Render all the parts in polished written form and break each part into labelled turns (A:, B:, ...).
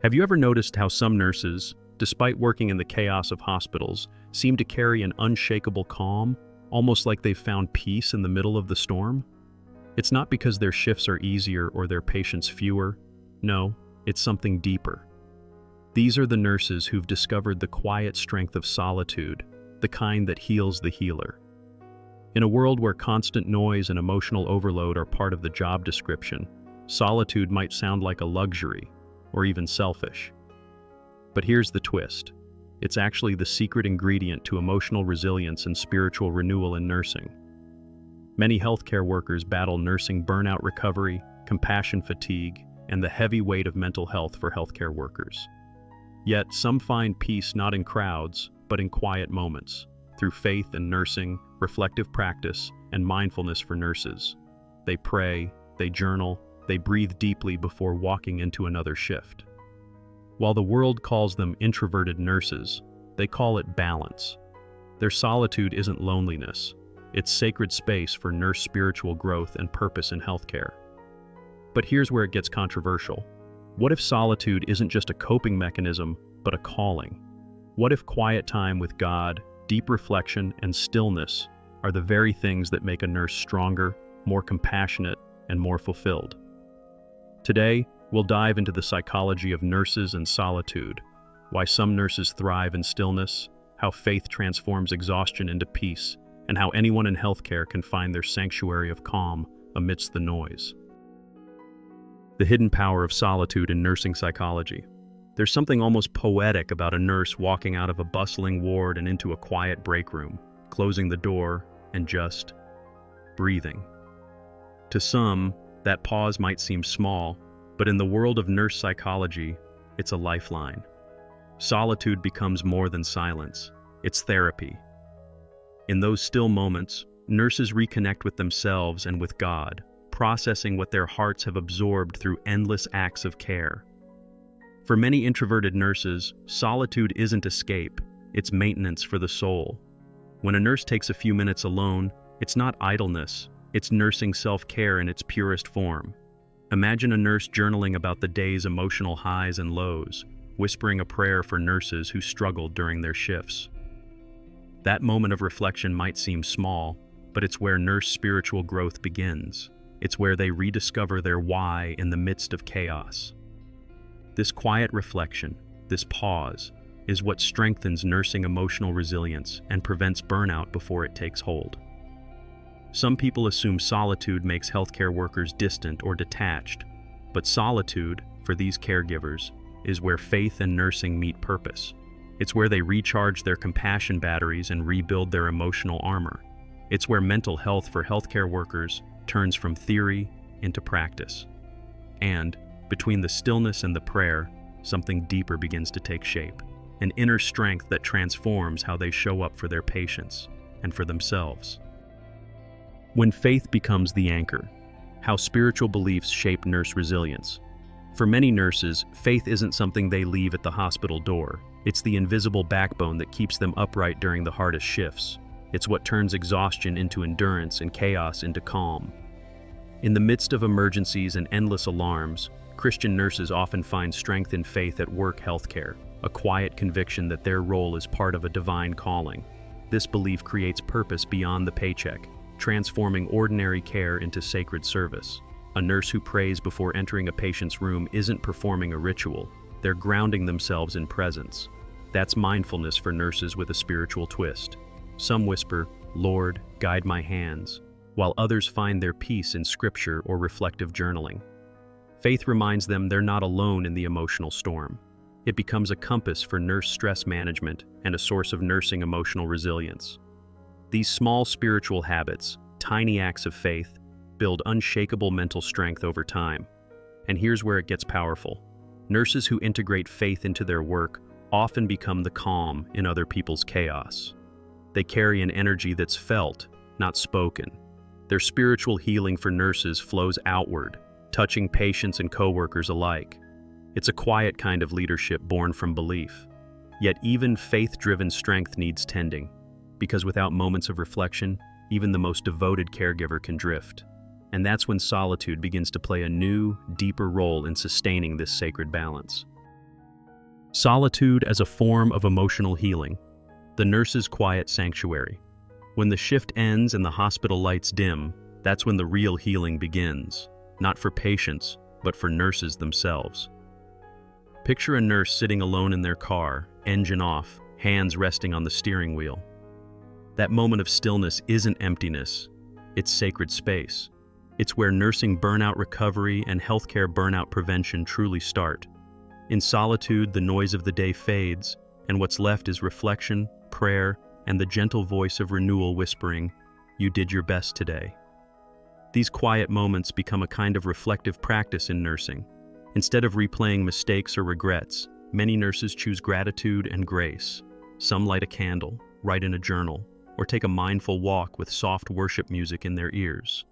A: Have you ever noticed how some nurses, despite working in the chaos of hospitals, seem to carry an unshakable calm, almost like they've found peace in the middle of the storm? It's not because their shifts are easier or their patients fewer. No, it's something deeper. These are the nurses who've discovered the quiet strength of solitude, the kind that heals the healer. In a world where constant noise and emotional overload are part of the job description, solitude might sound like a luxury, or even selfish. But here's the twist. It's actually the secret ingredient to emotional resilience and spiritual renewal in nursing. Many healthcare workers battle nursing burnout recovery, compassion fatigue, and the heavy weight of mental health for healthcare workers. Yet some find peace not in crowds, but in quiet moments, through faith in nursing, reflective practice, and mindfulness for nurses. They pray, they journal, they breathe deeply before walking into another shift. While the world calls them introverted nurses, they call it balance. Their solitude isn't loneliness, it's sacred space for nurse spiritual growth and purpose in healthcare. But here's where it gets controversial. What if solitude isn't just a coping mechanism, but a calling? What if quiet time with God, deep reflection, and stillness are the very things that make a nurse stronger, more compassionate, and more fulfilled? Today, we'll dive into the psychology of nurses and solitude, why some nurses thrive in stillness, how faith transforms exhaustion into peace, and how anyone in healthcare can find their sanctuary of calm amidst the noise. The hidden power of solitude in nursing psychology. There's something almost poetic about a nurse walking out of a bustling ward and into a quiet break room, closing the door and just breathing. To some, that pause might seem small, but in the world of nurse psychology, it's a lifeline. Solitude becomes more than silence. It's therapy. In those still moments, nurses reconnect with themselves and with God, processing what their hearts have absorbed through endless acts of care. For many introverted nurses, solitude isn't escape, it's maintenance for the soul. When a nurse takes a few minutes alone, it's not idleness, it's nursing self-care in its purest form. Imagine a nurse journaling about the day's emotional highs and lows, whispering a prayer for nurses who struggled during their shifts. That moment of reflection might seem small, but it's where nurse spiritual growth begins. It's where they rediscover their why in the midst of chaos. This quiet reflection, this pause, is what strengthens nursing emotional resilience and prevents burnout before it takes hold. Some people assume solitude makes healthcare workers distant or detached, but solitude, for these caregivers, is where faith and nursing meet purpose. It's where they recharge their compassion batteries and rebuild their emotional armor. It's where mental health for healthcare workers turns from theory into practice. And, between the stillness and the prayer, something deeper begins to take shape, an inner strength that transforms how they show up for their patients and for themselves. When faith becomes the anchor, how spiritual beliefs shape nurse resilience. For many nurses, faith isn't something they leave at the hospital door. It's the invisible backbone that keeps them upright during the hardest shifts. It's what turns exhaustion into endurance and chaos into calm. In the midst of emergencies and endless alarms, Christian nurses often find strength in faith at work healthcare, a quiet conviction that their role is part of a divine calling. This belief creates purpose beyond the paycheck, transforming ordinary care into sacred service. A nurse who prays before entering a patient's room isn't performing a ritual, they're grounding themselves in presence. That's mindfulness for nurses with a spiritual twist. Some whisper, "Lord, guide my hands," while others find their peace in scripture or reflective journaling. Faith reminds them they're not alone in the emotional storm. It becomes a compass for nurse stress management and a source of nursing emotional resilience. These small spiritual habits, tiny acts of faith, build unshakable mental strength over time. And here's where it gets powerful. Nurses who integrate faith into their work often become the calm in other people's chaos. They carry an energy that's felt, not spoken. Their spiritual healing for nurses flows outward, touching patients and coworkers alike. It's a quiet kind of leadership born from belief. Yet even faith-driven strength needs tending, because without moments of reflection, even the most devoted caregiver can drift. And that's when solitude begins to play a new, deeper role in sustaining this sacred balance. Solitude as a form of emotional healing. The nurse's quiet sanctuary. When the shift ends and the hospital lights dim, that's when the real healing begins. Not for patients, but for nurses themselves. Picture a nurse sitting alone in their car, engine off, hands resting on the steering wheel. That moment of stillness isn't emptiness, it's sacred space. It's where nursing burnout recovery and healthcare burnout prevention truly start. In solitude, the noise of the day fades, and what's left is reflection, prayer, and the gentle voice of renewal whispering, "You did your best today." These quiet moments become a kind of reflective practice in nursing. Instead of replaying mistakes or regrets, many nurses choose gratitude and grace. Some light a candle, write in a journal, or take a mindful walk with soft worship music in their ears.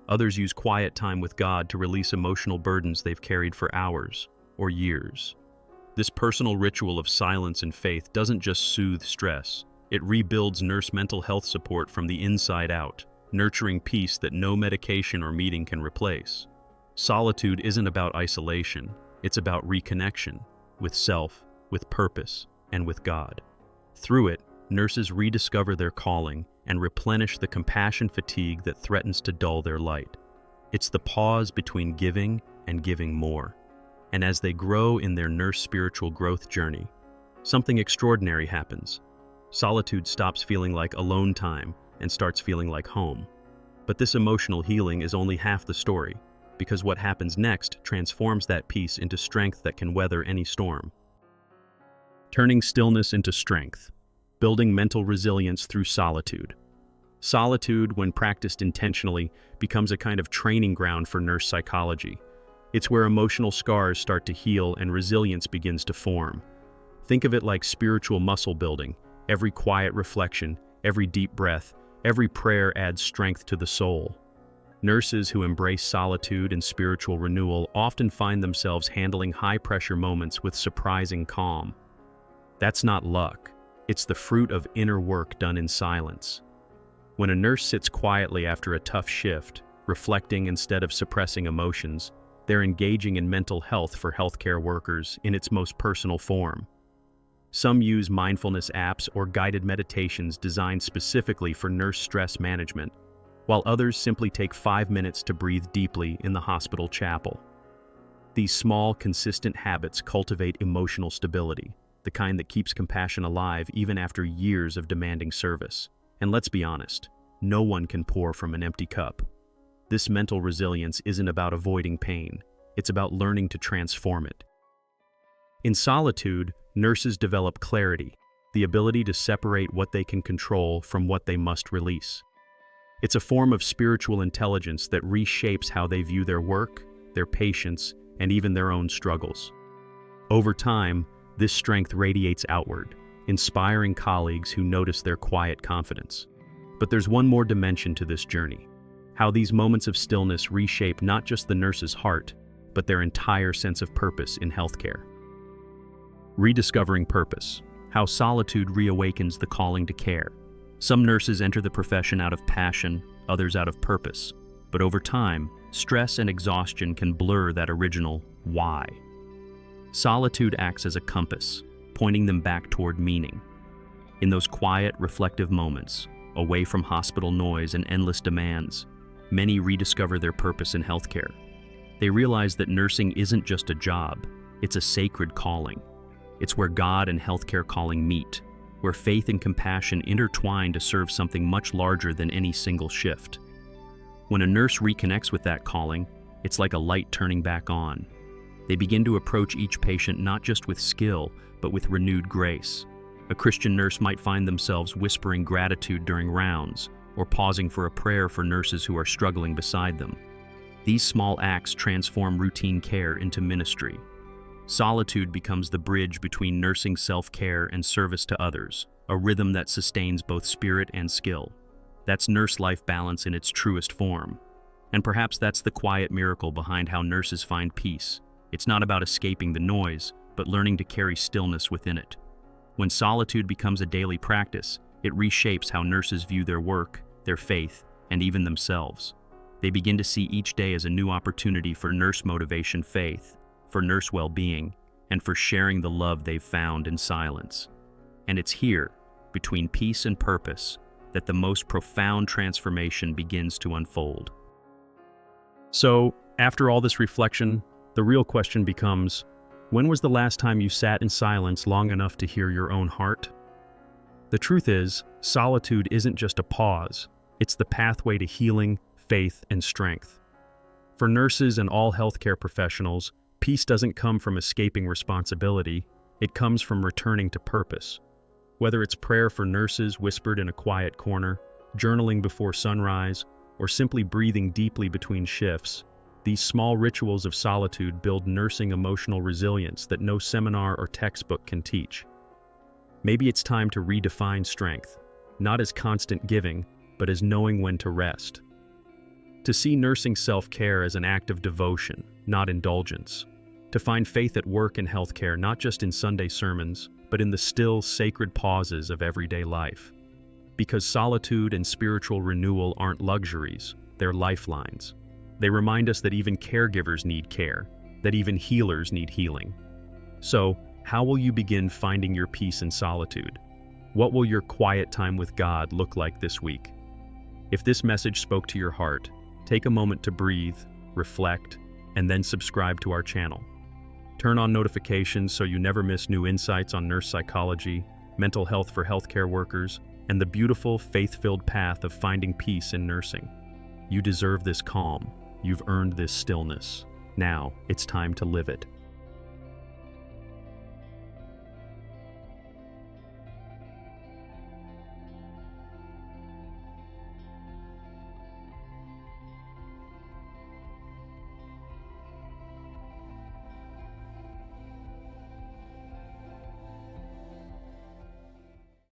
A: Others use quiet time with God to release emotional burdens they've carried for hours or years. This personal ritual of silence and faith doesn't just soothe stress, it rebuilds nurse mental health support from the inside out, nurturing peace that no medication or meeting can replace. Solitude isn't about isolation, it's about reconnection with self, with purpose, and with God. Through it, nurses rediscover their calling and replenish the compassion fatigue that threatens to dull their light. It's the pause between giving and giving more. And as they grow in their nurse spiritual growth journey, something extraordinary happens. Solitude stops feeling like alone time and starts feeling like home. But this emotional healing is only half the story, because what happens next transforms that peace into strength that can weather any storm. Turning stillness into strength. Building mental resilience through solitude. Solitude, when practiced intentionally, becomes a kind of training ground for nurse psychology. It's where emotional scars start to heal and resilience begins to form. Think of it like spiritual muscle building. Every quiet reflection, every deep breath, every prayer adds strength to the soul. Nurses who embrace solitude and spiritual renewal often find themselves handling high-pressure moments with surprising calm. That's not luck. It's the fruit of inner work done in silence. When a nurse sits quietly after a tough shift, reflecting instead of suppressing emotions, they're engaging in mental health for healthcare workers in its most personal form. Some use mindfulness apps or guided meditations designed specifically for nurse stress management, while others simply take 5 minutes to breathe deeply in the hospital chapel. These small, consistent habits cultivate emotional stability, the kind that keeps compassion alive even after years of demanding service. And let's be honest, no one can pour from an empty cup. This mental resilience isn't about avoiding pain, it's about learning to transform it. In solitude, nurses develop clarity, the ability to separate what they can control from what they must release. It's a form of spiritual intelligence that reshapes how they view their work, their patients, and even their own struggles. Over time, this strength radiates outward, inspiring colleagues who notice their quiet confidence. But there's one more dimension to this journey: how these moments of stillness reshape not just the nurse's heart, but their entire sense of purpose in healthcare. Rediscovering purpose: how solitude reawakens the calling to care. Some nurses enter the profession out of passion, others out of purpose. But over time, stress and exhaustion can blur that original why. Solitude acts as a compass, pointing them back toward meaning. In those quiet, reflective moments, away from hospital noise and endless demands, many rediscover their purpose in healthcare. They realize that nursing isn't just a job, it's a sacred calling. It's where God and healthcare calling meet, where faith and compassion intertwine to serve something much larger than any single shift. When a nurse reconnects with that calling, it's like a light turning back on. They begin to approach each patient not just with skill, but with renewed grace. A Christian nurse might find themselves whispering gratitude during rounds, or pausing for a prayer for nurses who are struggling beside them. These small acts transform routine care into ministry. Solitude becomes the bridge between nursing self-care and service to others, a rhythm that sustains both spirit and skill. That's nurse-life balance in its truest form. And perhaps that's the quiet miracle behind how nurses find peace. It's not about escaping the noise, but learning to carry stillness within it. When solitude becomes a daily practice, it reshapes how nurses view their work, their faith, and even themselves. They begin to see each day as a new opportunity for nurse motivation faith, for nurse well-being, and for sharing the love they've found in silence. And it's here, between peace and purpose, that the most profound transformation begins to unfold. So, after all this reflection, the real question becomes, when was the last time you sat in silence long enough to hear your own heart? The truth is, solitude isn't just a pause, it's the pathway to healing, faith, and strength. For nurses and all healthcare professionals, peace doesn't come from escaping responsibility, it comes from returning to purpose. Whether it's prayer for nurses whispered in a quiet corner, journaling before sunrise, or simply breathing deeply between shifts, these small rituals of solitude build nursing emotional resilience that no seminar or textbook can teach. Maybe it's time to redefine strength, not as constant giving, but as knowing when to rest. To see nursing self-care as an act of devotion, not indulgence. To find faith at work in healthcare not just in Sunday sermons, but in the still, sacred pauses of everyday life. Because solitude and spiritual renewal aren't luxuries, they're lifelines. They remind us that even caregivers need care, that even healers need healing. So, how will you begin finding your peace in solitude? What will your quiet time with God look like this week? If this message spoke to your heart, take a moment to breathe, reflect, and then subscribe to our channel. Turn on notifications so you never miss new insights on nurse psychology, mental health for healthcare workers, and the beautiful, faith-filled path of finding peace in nursing. You deserve this calm. You've earned this stillness. Now, it's time to live it.